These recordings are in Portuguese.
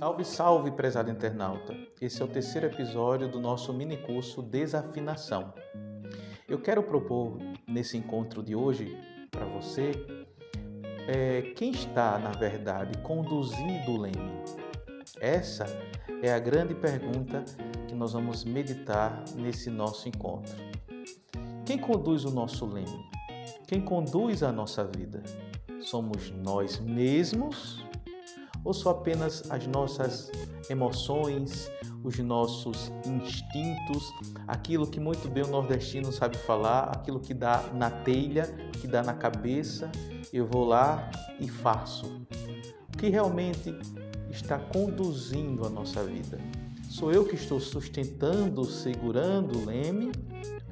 Salve, salve, prezado internauta! Esse é o terceiro episódio do nosso mini curso Desafinação. Eu quero propor nesse encontro de hoje para você quem está, na verdade, conduzindo o leme. Essa é a grande pergunta que nós vamos meditar nesse nosso encontro. Quem conduz o nosso leme? Quem conduz a nossa vida? Somos nós mesmos? Ou só apenas as nossas emoções, os nossos instintos, aquilo que muito bem o nordestino sabe falar, aquilo que dá na telha, que dá na cabeça, eu vou lá e faço. O que realmente está conduzindo a nossa vida? Sou eu que estou sustentando, segurando o leme?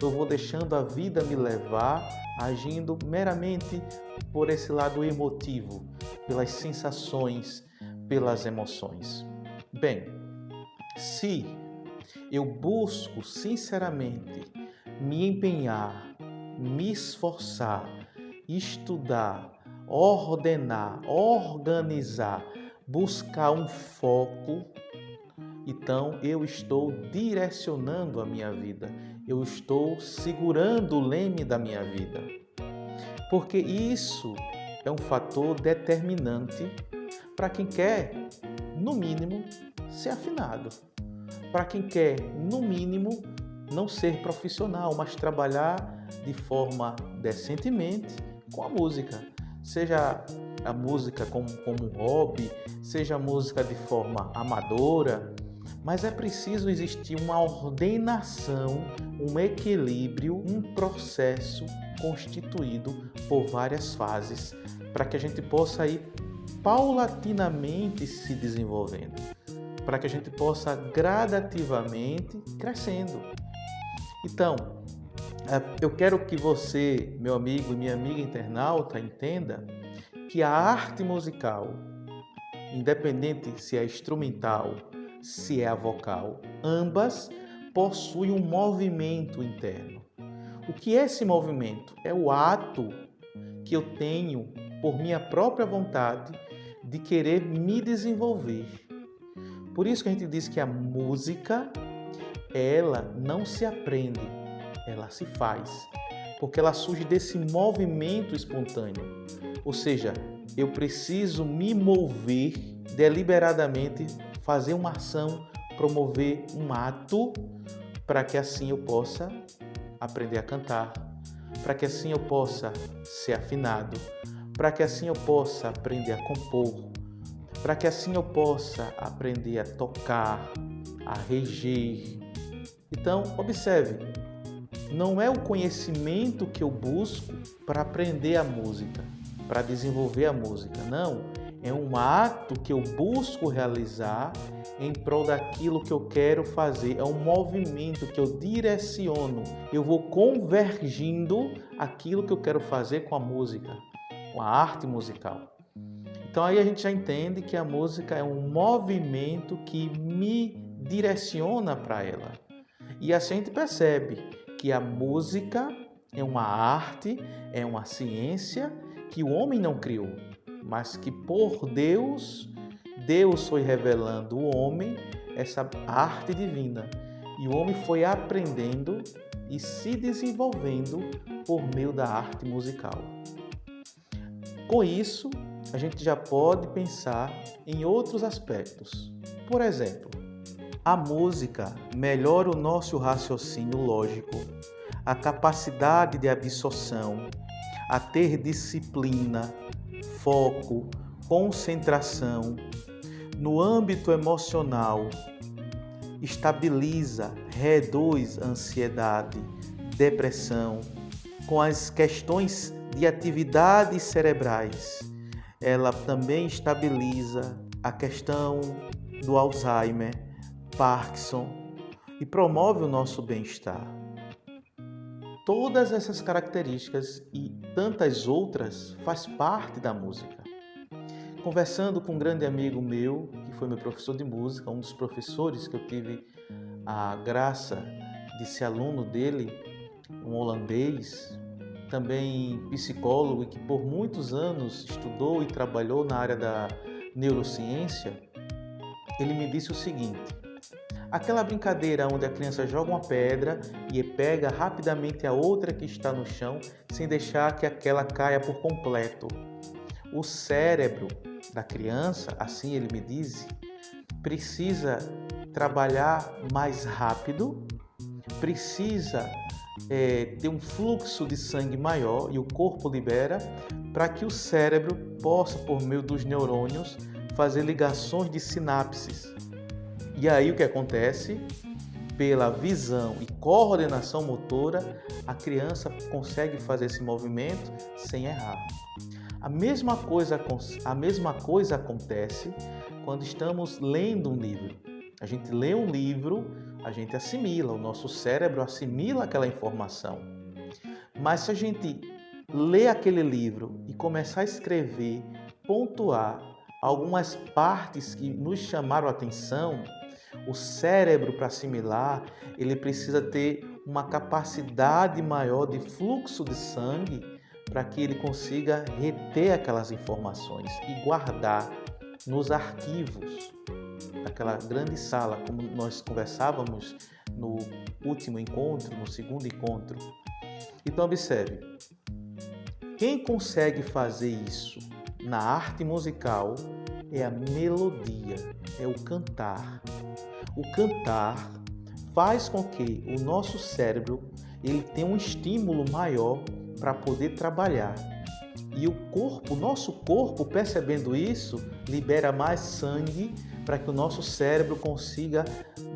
Eu vou deixando a vida me levar, agindo meramente por esse lado emotivo, pelas sensações, pelas emoções. Bem, se eu busco sinceramente me empenhar, me esforçar, estudar, ordenar, organizar, buscar um foco, então eu estou direcionando a minha vida, eu estou segurando o leme da minha vida. Porque isso é um fator determinante para quem quer, no mínimo, ser afinado. Para quem quer, no mínimo, não ser profissional, mas trabalhar de forma decentemente com a música. Seja a música como um hobby, seja a música de forma amadora, mas é preciso existir uma ordenação, um equilíbrio, um processo constituído por várias fases para que a gente possa ir paulatinamente se desenvolvendo, para que a gente possa gradativamente crescendo. Então, eu quero que você, meu amigo e minha amiga internauta, entenda que a arte musical, independente se é instrumental, se é a vocal, ambas possuem um movimento interno. O que é esse movimento? É o ato que eu tenho, por minha própria vontade, de querer me desenvolver. Por isso que a gente diz que a música, ela não se aprende, ela se faz, porque ela surge desse movimento espontâneo. Ou seja, eu preciso me mover deliberadamente, fazer uma ação, promover um ato, para que assim eu possa aprender a cantar, para que assim eu possa ser afinado, para que assim eu possa aprender a compor, para que assim eu possa aprender a tocar, a reger. Então, observe, não é o conhecimento que eu busco para aprender a música, para desenvolver a música, não. É um ato que eu busco realizar em prol daquilo que eu quero fazer. É um movimento que eu direciono. Eu vou convergindo aquilo que eu quero fazer com a música, com a arte musical. Então aí a gente já entende que a música é um movimento que me direciona para ela. E assim a gente percebe que a música é uma arte, é uma ciência que o homem não criou, mas que por Deus foi revelando ao homem essa arte divina. E o homem foi aprendendo e se desenvolvendo por meio da arte musical. Com isso, a gente já pode pensar em outros aspectos. Por exemplo, a música melhora o nosso raciocínio lógico, a capacidade de absorção, a ter disciplina, foco, concentração. No âmbito emocional, estabiliza, reduz a ansiedade, depressão. Com as questões de atividades cerebrais, ela também estabiliza a questão do Alzheimer, Parkinson e promove o nosso bem-estar. Todas essas características e tantas outras faz parte da música. Conversando com um grande amigo meu, que foi meu professor de música, um dos professores que eu tive a graça de ser aluno dele, um holandês, também psicólogo e que por muitos anos estudou e trabalhou na área da neurociência, ele me disse o seguinte: aquela brincadeira onde a criança joga uma pedra e pega rapidamente a outra que está no chão, sem deixar que aquela caia por completo. O cérebro da criança, assim ele me disse, precisa trabalhar mais rápido, precisa ter um fluxo de sangue maior e o corpo libera para que o cérebro possa, por meio dos neurônios, fazer ligações de sinapses. E aí o que acontece? Pela visão e coordenação motora, a criança consegue fazer esse movimento sem errar. A mesma coisa acontece quando estamos lendo um livro. A gente lê um livro, a gente assimila, o nosso cérebro assimila aquela informação. Mas se a gente lê aquele livro e começar a escrever, pontuar algumas partes que nos chamaram a atenção, o cérebro, para assimilar, ele precisa ter uma capacidade maior de fluxo de sangue para que ele consiga reter aquelas informações e guardar nos arquivos daquela grande sala, como nós conversávamos no último encontro, no segundo encontro. Então observe, quem consegue fazer isso na arte musical é a melodia, é o cantar. O cantar faz com que o nosso cérebro ele tenha um estímulo maior para poder trabalhar. E o nosso corpo, percebendo isso, libera mais sangue para que o nosso cérebro consiga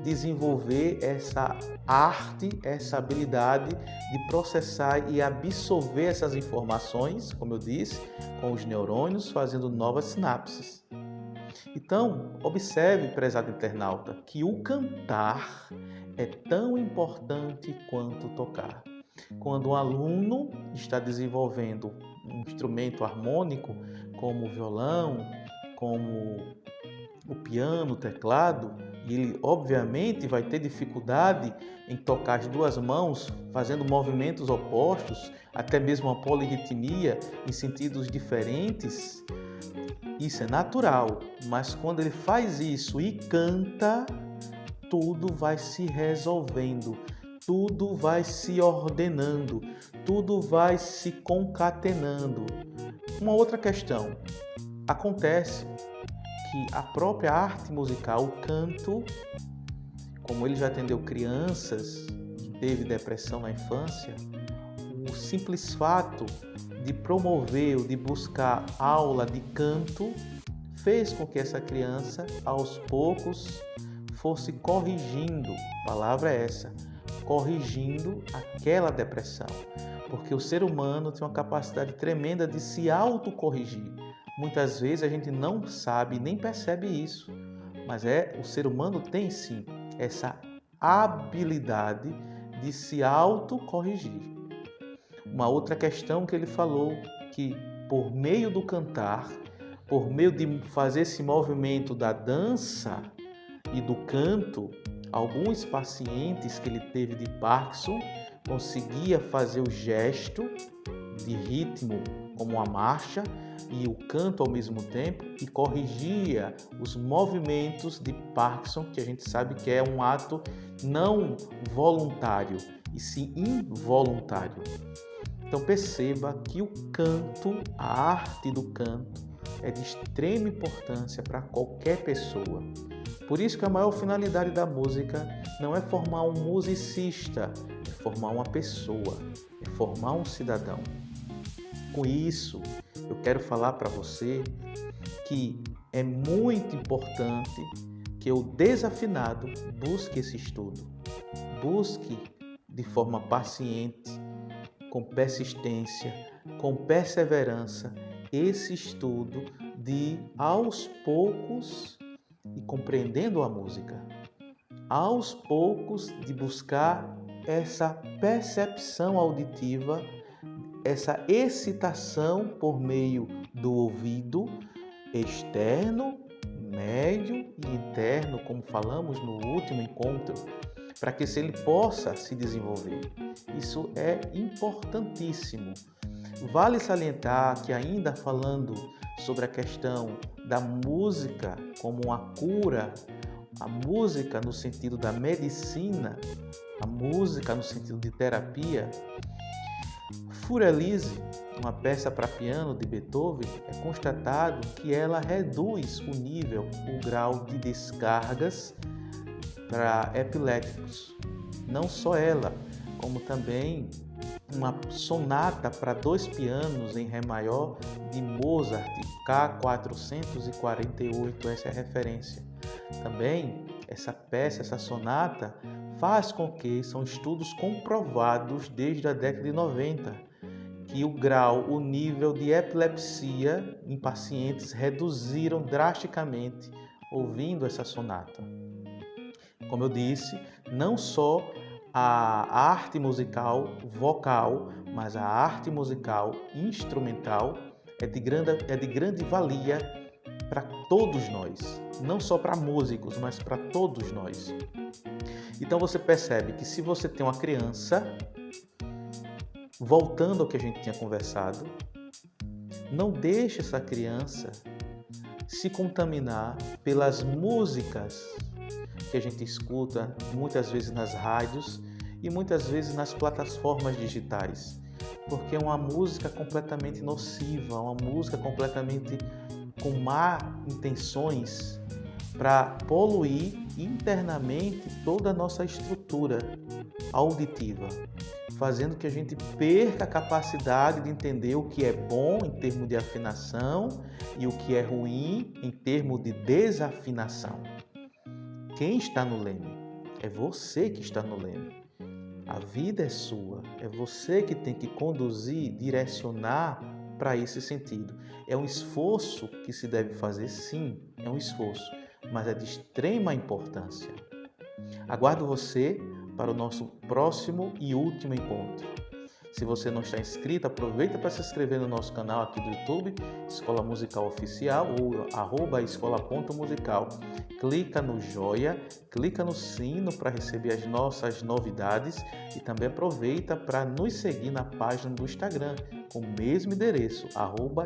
desenvolver essa arte, essa habilidade de processar e absorver essas informações, como eu disse, com os neurônios, fazendo novas sinapses. Então, observe, prezado internauta, que o cantar é tão importante quanto tocar. Quando um aluno está desenvolvendo um instrumento harmônico, como o violão, como o piano, o teclado, e ele obviamente vai ter dificuldade em tocar as duas mãos, fazendo movimentos opostos, até mesmo uma polirritmia em sentidos diferentes. Isso é natural, mas quando ele faz isso e canta, tudo vai se resolvendo, tudo vai se ordenando, tudo vai se concatenando. Uma outra questão, acontece que a própria arte musical, o canto, como ele já atendeu crianças que teve depressão na infância, o simples fato de promover ou de buscar aula de canto fez com que essa criança, aos poucos, fosse corrigindo, a palavra é essa, corrigindo aquela depressão. Porque o ser humano tem uma capacidade tremenda de se autocorrigir. Muitas vezes a gente não sabe nem percebe isso, mas o ser humano tem sim essa habilidade de se autocorrigir. Uma outra questão que ele falou, que por meio do cantar, por meio de fazer esse movimento da dança e do canto, alguns pacientes que ele teve de Parkinson conseguia fazer o gesto de ritmo como uma marcha e o canto ao mesmo tempo e corrigia os movimentos de Parkinson, que a gente sabe que é um ato não voluntário, e sim involuntário. Então perceba que o canto, a arte do canto, é de extrema importância para qualquer pessoa. Por isso que a maior finalidade da música não é formar um musicista, é formar uma pessoa, é formar um cidadão. Com isso, eu quero falar para você que é muito importante que o desafinado busque esse estudo. Busque de forma paciente, com persistência, com perseverança, esse estudo de, aos poucos, e compreendendo a música, aos poucos de buscar essa percepção auditiva, essa excitação por meio do ouvido externo, médio e interno, como falamos no último encontro, para que ele possa se desenvolver. Isso é importantíssimo. Vale salientar que, ainda falando sobre a questão da música como uma cura, a música no sentido da medicina, a música no sentido de terapia. Fur Elise, uma peça para piano de Beethoven, é constatado que ela reduz o grau de descargas para epiléticos. Não só ela, como também uma sonata para 2 pianos em Ré maior de Mozart, K448, essa é a referência. Também essa peça, essa sonata, faz com que, são estudos comprovados desde a década de 90, que o nível de epilepsia em pacientes reduziram drasticamente ouvindo essa sonata. Como eu disse, não só a arte musical vocal, mas a arte musical instrumental é de grande valia para todos nós, não só para músicos, mas para todos nós. Então você percebe que se você tem uma criança, voltando ao que a gente tinha conversado, não deixe essa criança se contaminar pelas músicas que a gente escuta muitas vezes nas rádios e muitas vezes nas plataformas digitais, porque é uma música completamente nociva, uma música completamente com má intenções para poluir internamente toda a nossa estrutura auditiva, fazendo que a gente perca a capacidade de entender o que é bom em termos de afinação e o que é ruim em termos de desafinação. Quem está no leme? É você que está no leme. A vida é sua, é você que tem que conduzir, direcionar para esse sentido. É um esforço que se deve fazer, sim, é um esforço, mas é de extrema importância. Aguardo você para o nosso próximo e último encontro. Se você não está inscrito, aproveita para se inscrever no nosso canal aqui do YouTube, Escola Musical Oficial ou @escola.musical. Clica no joia, clica no sino para receber as nossas novidades e também aproveita para nos seguir na página do Instagram com o mesmo endereço,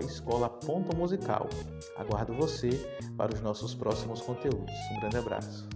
@escola.musical. Aguardo você para os nossos próximos conteúdos. Um grande abraço.